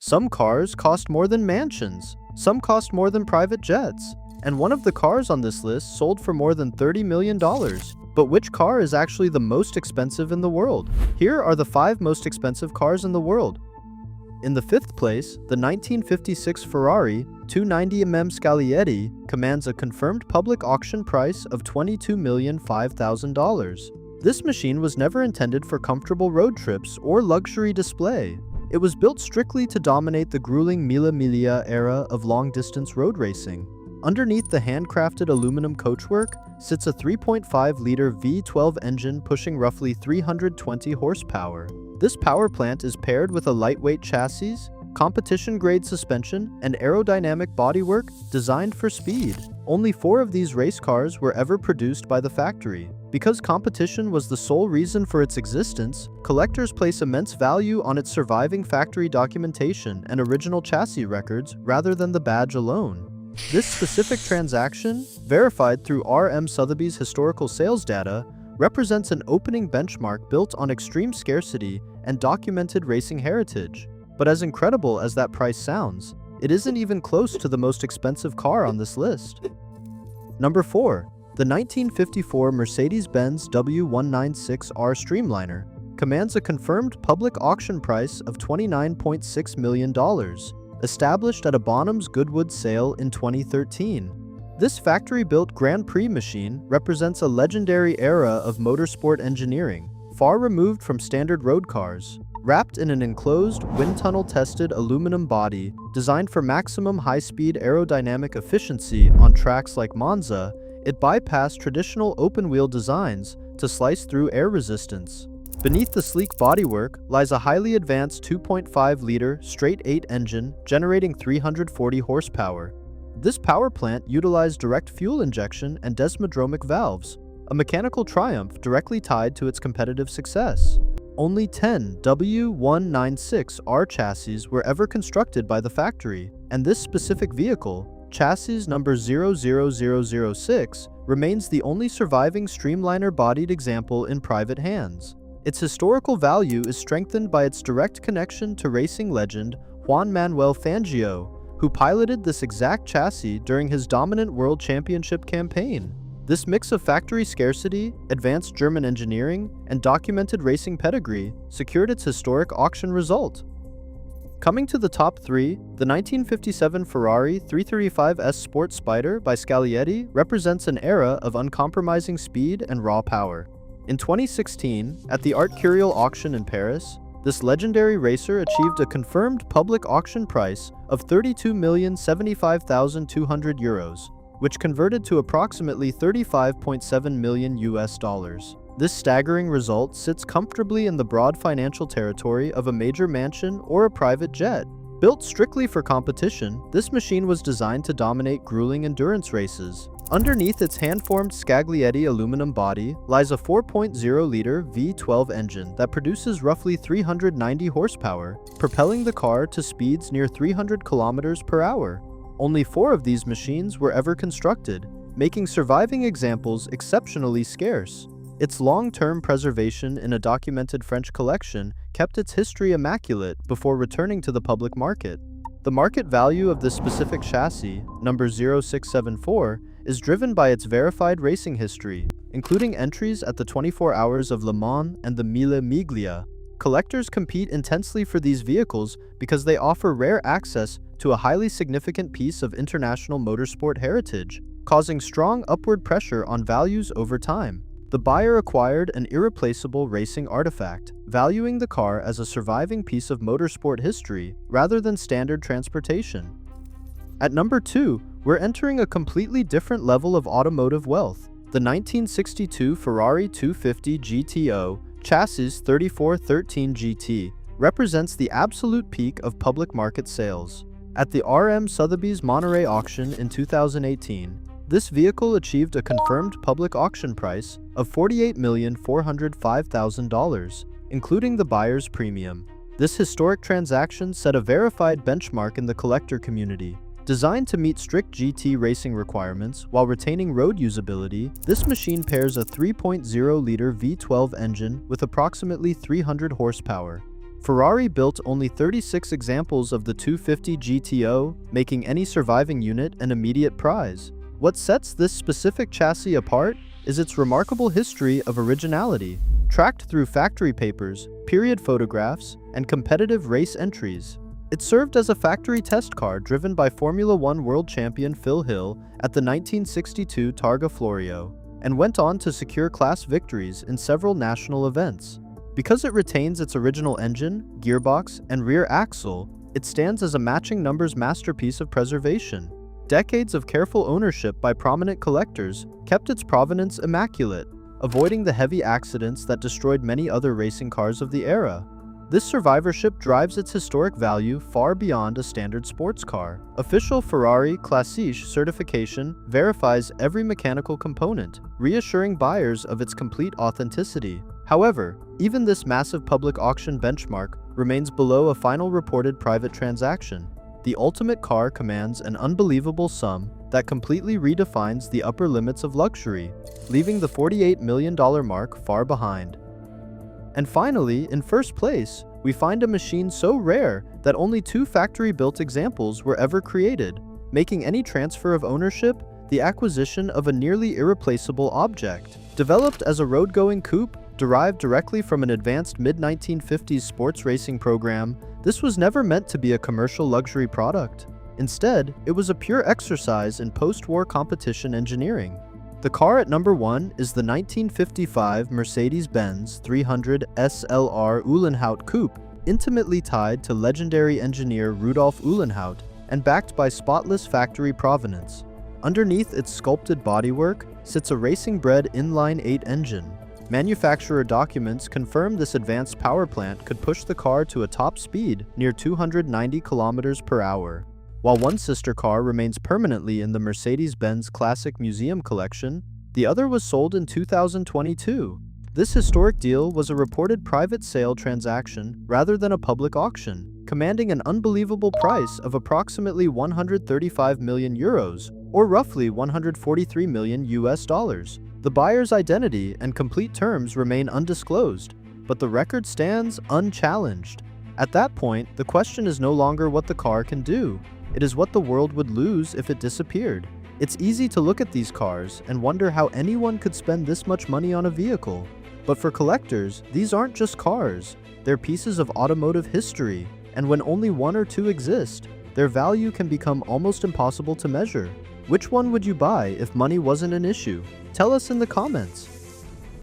Some cars cost more than mansions, some cost more than private jets, and one of the cars on this list sold for more than $30 million. But which car is actually the most expensive in the world? Here are the 5 most expensive cars in the world. In the 5th place, the 1956 Ferrari 290mm Scaglietti commands a confirmed public auction price of $22,005,000. This machine was never intended for comfortable road trips or luxury display. It was built strictly to dominate the grueling Mille Miglia era of long-distance road racing. Underneath the handcrafted aluminum coachwork sits a 3.5-liter V12 engine pushing roughly 320 horsepower. This power plant is paired with a lightweight chassis, competition-grade suspension, and aerodynamic bodywork designed for speed. Only 4 of these race cars were ever produced by the factory. Because competition was the sole reason for its existence, collectors place immense value on its surviving factory documentation and original chassis records rather than the badge alone. This specific transaction, verified through R.M. Sotheby's historical sales data, represents an opening benchmark built on extreme scarcity and documented racing heritage. But as incredible as that price sounds, it isn't even close to the most expensive car on this list. Number 4. The 1954 Mercedes-Benz W196R Streamliner commands a confirmed public auction price of $29.6 million, established at a Bonhams Goodwood sale in 2013. This factory-built Grand Prix machine represents a legendary era of motorsport engineering, far removed from standard road cars. Wrapped in an enclosed, wind tunnel-tested aluminum body designed for maximum high-speed aerodynamic efficiency on tracks like Monza, it bypassed traditional open-wheel designs to slice through air resistance. Beneath the sleek bodywork lies a highly advanced 2.5-liter straight-8 engine generating 340 horsepower. This power plant utilized direct fuel injection and desmodromic valves, a mechanical triumph directly tied to its competitive success. Only 10 W196R chassis were ever constructed by the factory, and this specific vehicle, chassis number 00006, remains the only surviving Streamliner-bodied example in private hands. Its historical value is strengthened by its direct connection to racing legend Juan Manuel Fangio, who piloted this exact chassis during his dominant World Championship campaign. This mix of factory scarcity, advanced German engineering, and documented racing pedigree secured its historic auction result. Coming to the top 3, the 1957 Ferrari 335S Sport Spider by Scaglietti represents an era of uncompromising speed and raw power. In 2016, at the Art Curial auction in Paris, this legendary racer achieved a confirmed public auction price of €32,075,200, which converted to approximately $35.7 million US. This staggering result sits comfortably in the broad financial territory of a major mansion or a private jet. Built strictly for competition, this machine was designed to dominate grueling endurance races. Underneath its hand-formed Scaglietti aluminum body lies a 4.0-liter V12 engine that produces roughly 390 horsepower, propelling the car to speeds near 300 kilometers per hour. Only 4 of these machines were ever constructed, making surviving examples exceptionally scarce. Its long-term preservation in a documented French collection kept its history immaculate before returning to the public market. The market value of this specific chassis, number 0674, is driven by its verified racing history, including entries at the 24 Hours of Le Mans and the Mille Miglia. Collectors compete intensely for these vehicles because they offer rare access to a highly significant piece of international motorsport heritage, causing strong upward pressure on values over time. The buyer acquired an irreplaceable racing artifact, valuing the car as a surviving piece of motorsport history rather than standard transportation. At number 2, we're entering a completely different level of automotive wealth. The 1962 Ferrari 250 GTO chassis 3413 GT represents the absolute peak of public market sales. At the R.M. Sotheby's Monterey auction in 2018, this vehicle achieved a confirmed public auction price of $48,405,000, including the buyer's premium. This historic transaction set a verified benchmark in the collector community. Designed to meet strict GT racing requirements while retaining road usability, this machine pairs a 3.0-liter V12 engine with approximately 300 horsepower. Ferrari built only 36 examples of the 250 GTO, making any surviving unit an immediate prize. What sets this specific chassis apart is its remarkable history of originality, tracked through factory papers, period photographs, and competitive race entries. It served as a factory test car driven by Formula One world champion Phil Hill at the 1962 Targa Florio, and went on to secure class victories in several national events. Because it retains its original engine, gearbox, and rear axle, it stands as a matching numbers masterpiece of preservation. Decades of careful ownership by prominent collectors kept its provenance immaculate, avoiding the heavy accidents that destroyed many other racing cars of the era. This survivorship drives its historic value far beyond a standard sports car. Official Ferrari Classiche certification verifies every mechanical component, reassuring buyers of its complete authenticity. However, even this massive public auction benchmark remains below a final reported private transaction. The ultimate car commands an unbelievable sum that completely redefines the upper limits of luxury, leaving the $48 million mark far behind. And finally, in first place, we find a machine so rare that only 2 factory-built examples were ever created, making any transfer of ownership the acquisition of a nearly irreplaceable object. Developed as a road-going coupe derived directly from an advanced mid-1950s sports racing program, this was never meant to be a commercial luxury product. Instead, it was a pure exercise in post-war competition engineering. The car at number 1 is the 1955 Mercedes-Benz 300 SLR Uhlenhaut Coupe, intimately tied to legendary engineer Rudolf Uhlenhaut and backed by spotless factory provenance. Underneath its sculpted bodywork sits a racing-bred inline-8 engine. Manufacturer documents confirm this advanced power plant could push the car to a top speed near 290 km per hour. While one sister car remains permanently in the Mercedes-Benz Classic Museum collection, the other was sold in 2022. This historic deal was a reported private sale transaction rather than a public auction, commanding an unbelievable price of approximately 135 million euros, or roughly 143 million US dollars. The buyer's identity and complete terms remain undisclosed, but the record stands unchallenged. At that point, the question is no longer what the car can do. It is what the world would lose if it disappeared. It's easy to look at these cars and wonder how anyone could spend this much money on a vehicle. But for collectors, these aren't just cars. They're pieces of automotive history, and when only 1 or 2 exist, their value can become almost impossible to measure. Which one would you buy if money wasn't an issue? Tell us in the comments.